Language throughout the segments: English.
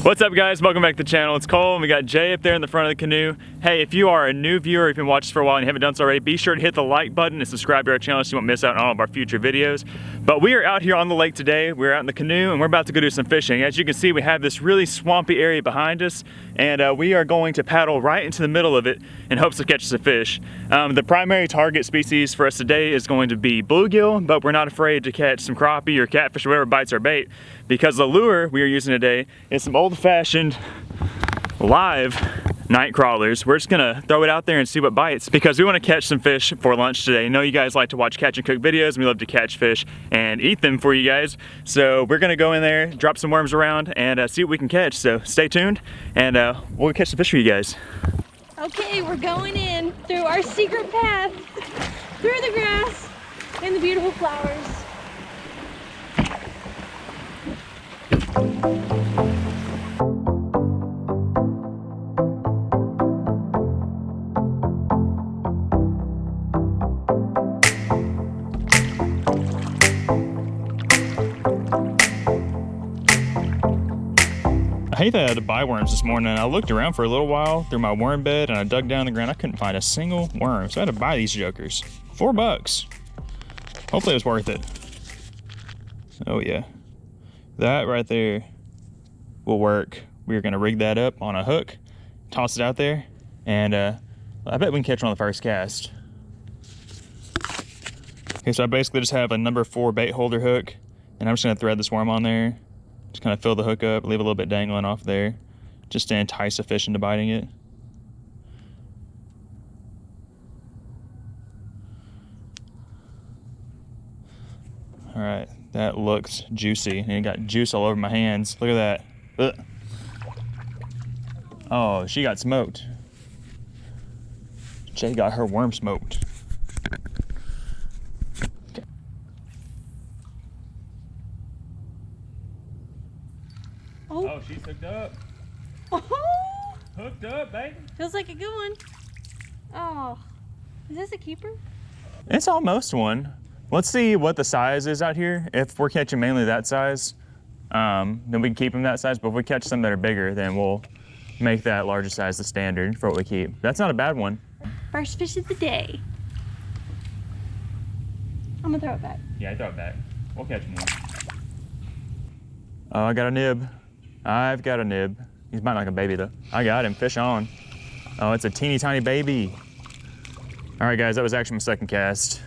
What's up guys, welcome back to the channel. It's Cole and we got Jay up there in the front of the canoe. Hey, if you are a new viewer, if you've been watching us for a while and you haven't done so already, be sure to hit the like button and subscribe to our channel so you won't miss out on all of our future videos. But we are out here on the lake today. We're out in the canoe and we're about to go do some fishing. As you can see, we have this really swampy area behind us and we are going to paddle right into the middle of it in hopes of catching some fish. The primary target species for us today is going to be bluegill, but we're not afraid to catch some crappie or catfish or whatever bites our bait, because the lure we are using today is some old-fashioned live night crawlers. We're just gonna throw it out there and see what bites, because we want to catch some fish for lunch today. I know you guys like to watch catch and cook videos, and we love to catch fish and eat them for you guys. So we're gonna go in there, drop some worms around, and see what we can catch. So stay tuned, and we'll catch some fish for you guys. Okay, we're going in through our secret path, through the grass and the beautiful flowers. I hate that I had to buy worms this morning. I looked around for a little while through my worm bed and I dug down the ground. I couldn't find a single worm, so I had to buy these jokers. $4. Hopefully it was worth it. Oh yeah, that right there will work. We're gonna rig that up on a hook, toss it out there, and I bet we can catch one on the first cast. Okay, so I basically just have a number 4 bait holder hook, and I'm just gonna thread this worm on there. Just kind of fill the hook up, leave a little bit dangling off there, just to entice the fish into biting it. All right, that looks juicy, and it got juice all over my hands. Look at that. Ugh. Oh, she got smoked. Jay got her worm smoked. Okay. Oh, she's hooked up. Oh, Hooked up, baby. feels like a good one. Oh, is this a keeper? It's almost one. Let's see what the size is out here. If we're catching mainly that size, then we can keep them that size. But if we catch some that are bigger, then we'll make that larger size the standard for what we keep. That's not a bad one. First fish of the day. I'm gonna throw it back. Yeah, throw it back. We'll catch more. Oh, I got a nib. I've got a nib. He's biting like a baby though. I got him, fish on. Oh, it's a teeny tiny baby. All right guys, that was actually my second cast.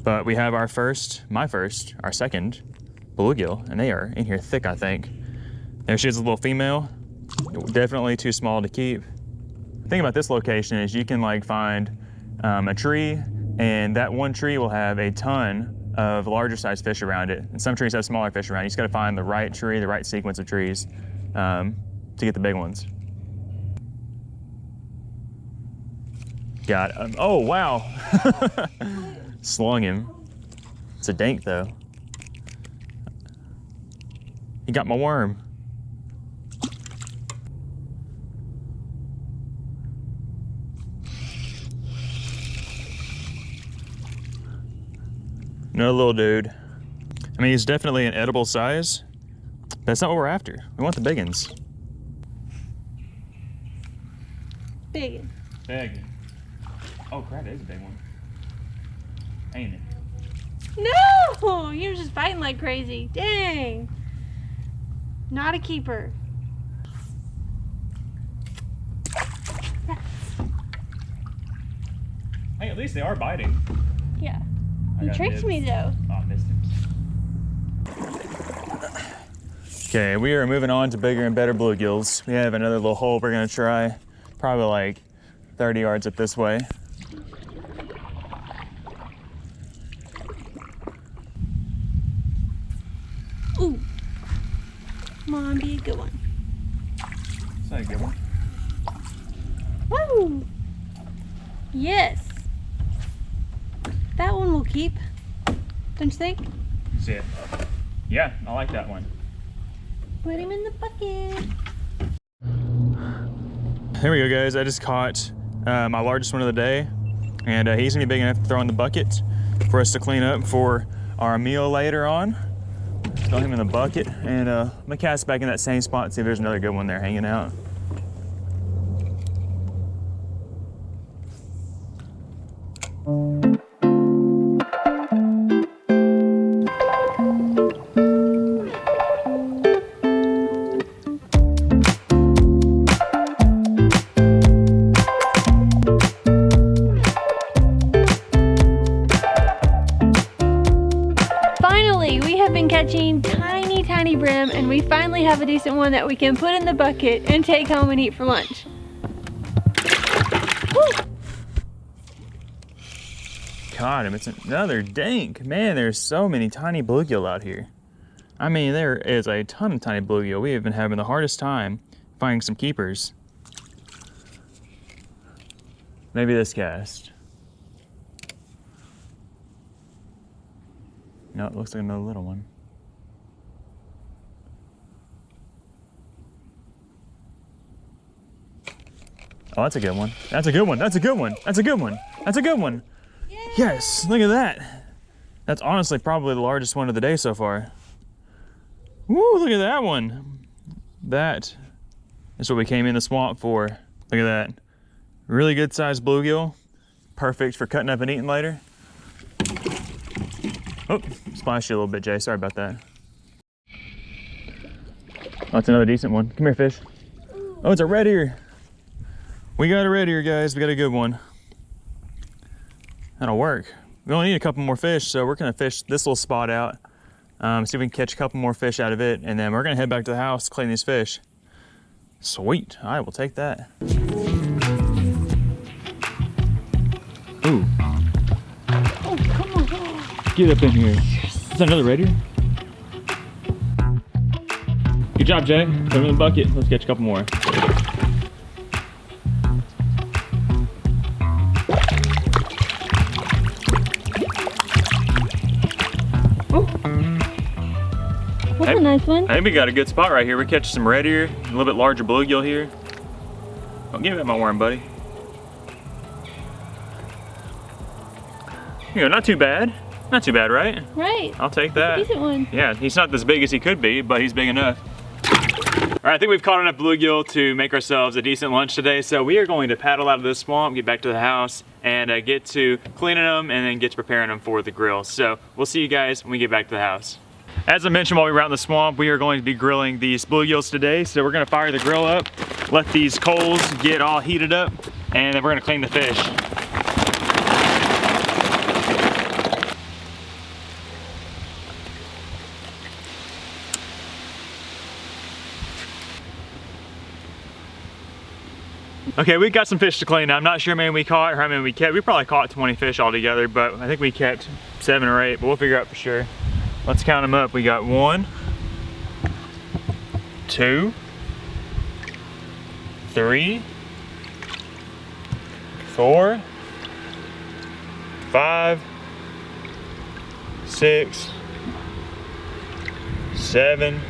But we have our second bluegill, and they are in here thick, I think. There she is, a little female. Definitely too small to keep. The thing about this location is you can like find a tree, and that one tree will have a ton of larger sized fish around it. And some trees have smaller fish around. You just gotta find the right tree, the right sequence of trees to get the big ones. Got him. Oh, wow. Slung him. It's a dank though. He got my worm. Another little dude. I mean, he's definitely an edible size, but that's not what we're after. We want the big ones. Big. Big. Oh crap, that is a big one. Ain't it? No! You're just fighting like crazy. Dang. Not a keeper. Hey, at least they are biting. Yeah. You tricked me though. Oh, I missed him. Okay, we are moving on to bigger and better bluegills. We have another little hole we're gonna try. Probably like 30 yards up this way. Ooh. Come on, be a good one. It's not a good one. Woo! Yes. That one will keep. Don't you think? See it? Yeah, I like that one. Put him in the bucket. There we go, guys. I just caught my largest one of the day, and he's gonna be big enough to throw in the bucket for us to clean up for our meal later on. Throw him in the bucket, and I'm gonna cast back in that same spot and see if there's another good one there hanging out. Catching tiny brim, and we finally have a decent one that we can put in the bucket and take home and eat for lunch. Woo! Caught him. It's another dink. Man, there's so many tiny bluegill out here. I mean, there is a ton of tiny bluegill. We have been having the hardest time finding some keepers. Maybe this cast. No, it looks like another little one. Oh, that's a good one. That's a good one. That's a good one. That's a good one. That's a good one. Yay! Yes, look at that. That's honestly probably the largest one of the day so far. Woo, look at that one. That is what we came in the swamp for. Look at that. Really good sized bluegill. Perfect for cutting up and eating later. Oh, splashed you a little bit, Jay. Sorry about that. Oh, that's another decent one. Come here, fish. Oh, it's a red ear. We got a red ear, guys. We got a good one. That'll work. We only need a couple more fish, so we're gonna fish this little spot out. See if we can catch a couple more fish out of it, and then we're gonna head back to the house, clean these fish. Sweet. All right, we'll take that. Ooh. Oh, come on. Get up in here. Is that another red ear? Good job, Jay. Put them in the bucket. Let's catch a couple more. That's a nice one. I think we got a good spot right here. We catch some red ear, a little bit larger bluegill here. Oh, give me that my worm, buddy. You know, not too bad. Not too bad, right? Right. I'll take that. Decent one. Yeah, he's not as big as he could be, but he's big enough. All right, I think we've caught enough bluegill to make ourselves a decent lunch today. So we are going to paddle out of this swamp, get back to the house, and get to cleaning them and then get to preparing them for the grill. So we'll see you guys when we get back to the house. As I mentioned while we were out in the swamp, we are going to be grilling these bluegills today. So we're gonna fire the grill up, let these coals get all heated up, and then we're gonna clean the fish. Okay, we got some fish to clean. I'm not sure how many we caught or how many we kept. We probably caught 20 fish altogether, but I think we kept 7 or 8, but we'll figure out for sure. Let's count them up. We got 1, 2, 3, 4, 5, 6, 7,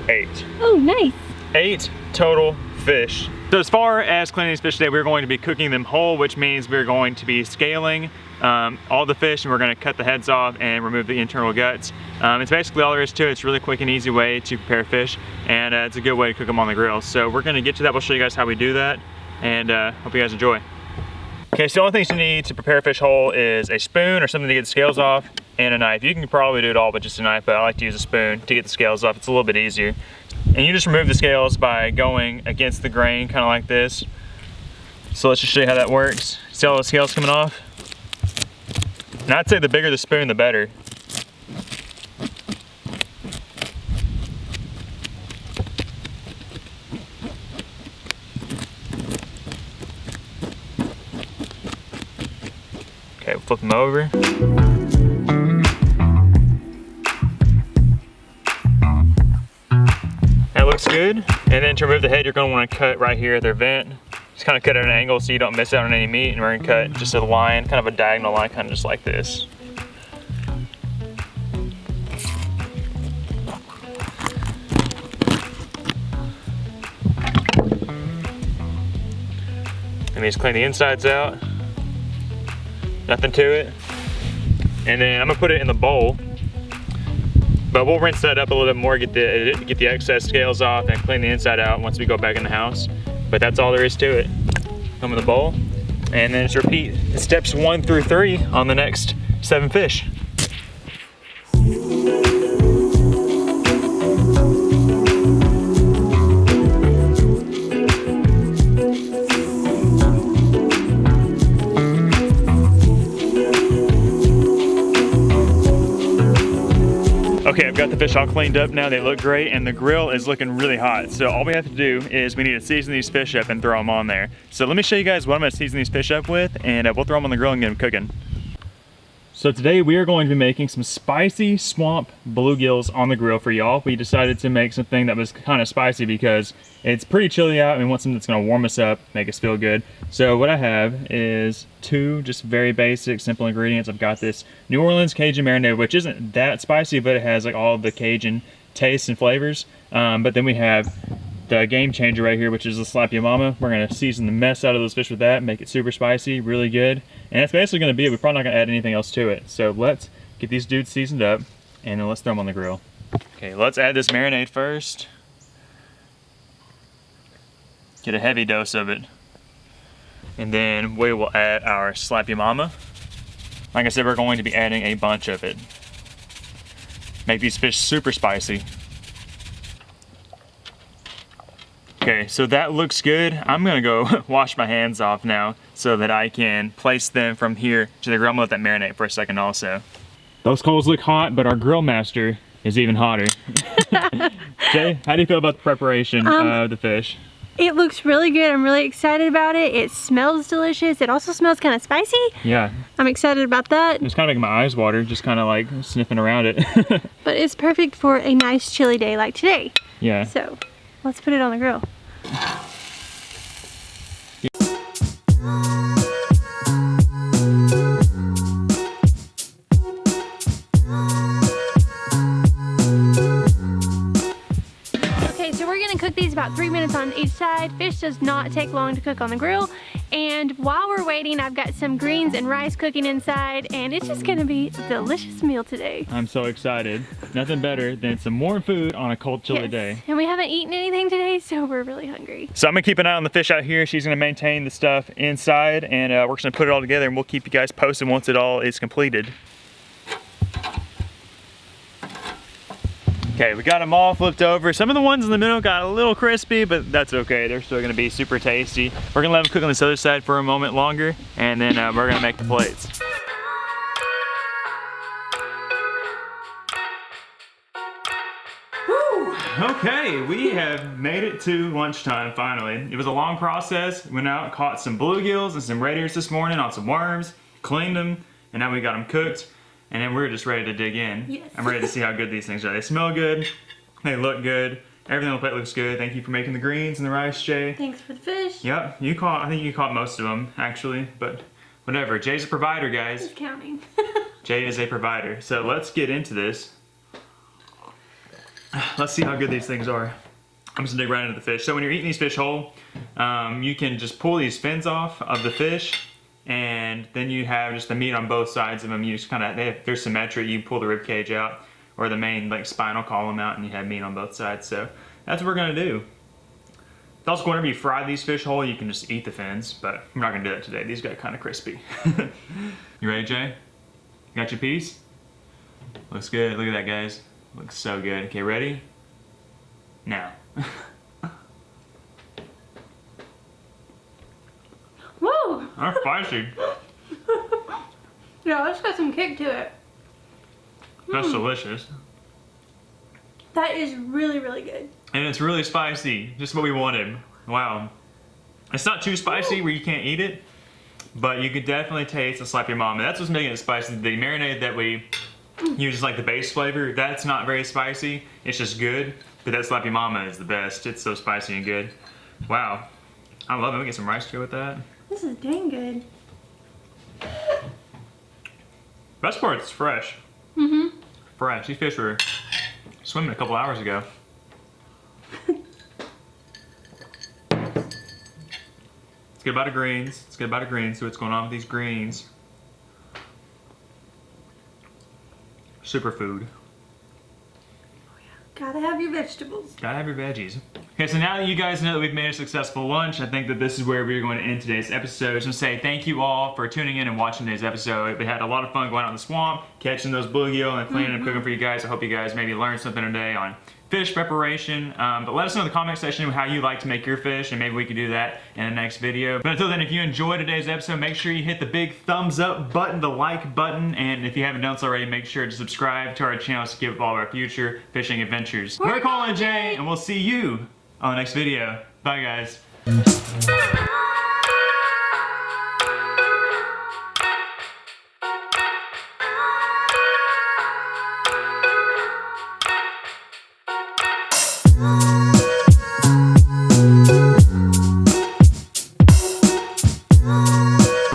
8. Oh, nice. 8 total fish. So as far as cleaning these fish today, we're going to be cooking them whole, which means we're going to be scaling all the fish, and we're going to cut the heads off and remove the internal guts. It's basically all there is to it. It's a really quick and easy way to prepare fish, and it's a good way to cook them on the grill. So we're going to get to that. We'll show you guys how we do that, and hope you guys enjoy. Okay, so the only things you need to prepare fish whole is a spoon or something to get the scales off, and a knife. You can probably do it all with just a knife, but I like to use a spoon to get the scales off. It's a little bit easier. And you just remove the scales by going against the grain, kind of like this. So let's just show you how that works. See all the scales coming off? And I'd say the bigger the spoon, the better. Okay, we'll flip them over. That looks good. And then to remove the head, you're gonna wanna cut right here at their vent. Just kind of cut at an angle so you don't miss out on any meat, and we're gonna cut just a line, kind of a diagonal line, kind of just like this. And just clean the insides out. Nothing to it. And then I'm gonna put it in the bowl. But we'll rinse that up a little bit more, get the excess scales off and clean the inside out once we go back in the house. But that's all there is to it. Come in the bowl, and then just repeat steps 1 through 3 on the next 7 fish. Okay, I've got the fish all cleaned up now. They look great, and the grill is looking really hot. So all we have to do is we need to season these fish up and throw them on there. So let me show you guys what I'm gonna season these fish up with, and we'll throw them on the grill and get them cooking. So today we are going to be making some spicy swamp bluegills on the grill for y'all. We decided to make something that was kind of spicy because it's pretty chilly out and we want something that's gonna warm us up, make us feel good. So what I have is 2 just very basic, simple ingredients. I've got this New Orleans Cajun marinade, which isn't that spicy, but it has like all of the Cajun tastes and flavors. But then we have the game changer right here, which is the Slap Ya Mama. We're gonna season the mess out of those fish with that, make it super spicy, really good. And that's basically gonna be it. We're probably not gonna add anything else to it. So let's get these dudes seasoned up and then let's throw them on the grill. Okay, let's add this marinade first. Get a heavy dose of it. And then we will add our Slap Ya Mama. Like I said, we're going to be adding a bunch of it. Make these fish super spicy. Okay, so that looks good. I'm gonna go wash my hands off now so that I can place them from here to the grill. I'm gonna let that marinate for a second also. Those coals look hot, but our grill master is even hotter. Jay, how do you feel about the preparation of the fish? It looks really good. I'm really excited about it. It smells delicious. It also smells kind of spicy. Yeah. I'm excited about that. It's kind of making my eyes water, just kind of like sniffing around it. But it's perfect for a nice chilly day like today. Yeah. So let's put it on the grill. Okay, so we're gonna cook these about 3 minutes on each side. Fish does not take long to cook on the grill. And while we're waiting, I've got some greens and rice cooking inside, and it's just gonna be a delicious meal today. I'm so excited. Nothing better than some warm food on a cold, chilly day. And we haven't eaten anything today, so we're really hungry. So I'm gonna keep an eye on the fish out here. She's gonna maintain the stuff inside, and we're just gonna put it all together, and we'll keep you guys posted once it all is completed. Okay, we got them all flipped over. Some of the ones in the middle got a little crispy, but that's okay. They're still gonna be super tasty. We're gonna let them cook on this other side for a moment longer, and then we're gonna make the plates. Woo! Okay, we have made it to lunchtime finally. It was a long process. Went out, caught some bluegills and some red ears this morning on some worms, cleaned them, and now we got them cooked. And then we're just ready to dig in. Yes. I'm ready to see how good these things are. They smell good, they look good, everything on the plate looks good. Thank you for making the greens and the rice, Jay. Thanks for the fish. Yep, I think you caught most of them, actually, but whatever. Jay's a provider, guys. Just counting. Jay is a provider. So let's get into this. Let's see how good these things are. I'm just gonna dig right into the fish. So when you're eating these fish whole, you can just pull these fins off of the fish, and then you have just the meat on both sides of them. You just kind of, they're symmetric. You pull the rib cage out or the main like spinal column out, and you have meat on both sides. So that's what we're gonna do. It's also whenever you fry these fish whole, you can just eat the fins, but we're not gonna do that today. These got kind of crispy. You ready, Jay? You got your piece? Looks good. Look at that, guys. Looks so good. Okay, ready? Now. Whoa! That's spicy. Yeah, it's got some kick to it. That's delicious. That is really, really good. And it's really spicy. Just what we wanted. Wow. It's not too spicy where you can't eat it, but you can definitely taste the Slap Ya Mama. That's what's making it spicy. The marinade that we use is like the base flavor. That's not very spicy. It's just good. But that Slap Ya Mama is the best. It's so spicy and good. Wow. I love it. We get some rice to go with that. This is dang good. Best part, it's fresh. Mm-hmm. Fresh. These fish were swimming a couple hours ago. Let's get about the greens. Let's get about the greens. See what's going on with these greens. Superfood. vegetables. Gotta have your veggies. Okay, so now that you guys know that we've made a successful lunch, I think that this is where we're going to end today's episode. Just to say thank you all for tuning in and watching today's episode. We had a lot of fun going out in the swamp, catching those bluegill and cleaning and cooking for you guys. I hope you guys maybe learned something today on fish preparation. But let us know in the comment section how you like to make your fish, and maybe we can do that in the next video. But until then, if you enjoyed today's episode, make sure you hit the big thumbs up button, the like button, and if you haven't done so already, make sure to subscribe to our channel to keep up all of our future fishing adventures. We're Colin and Jay, and we'll see you on the next video. Bye, guys.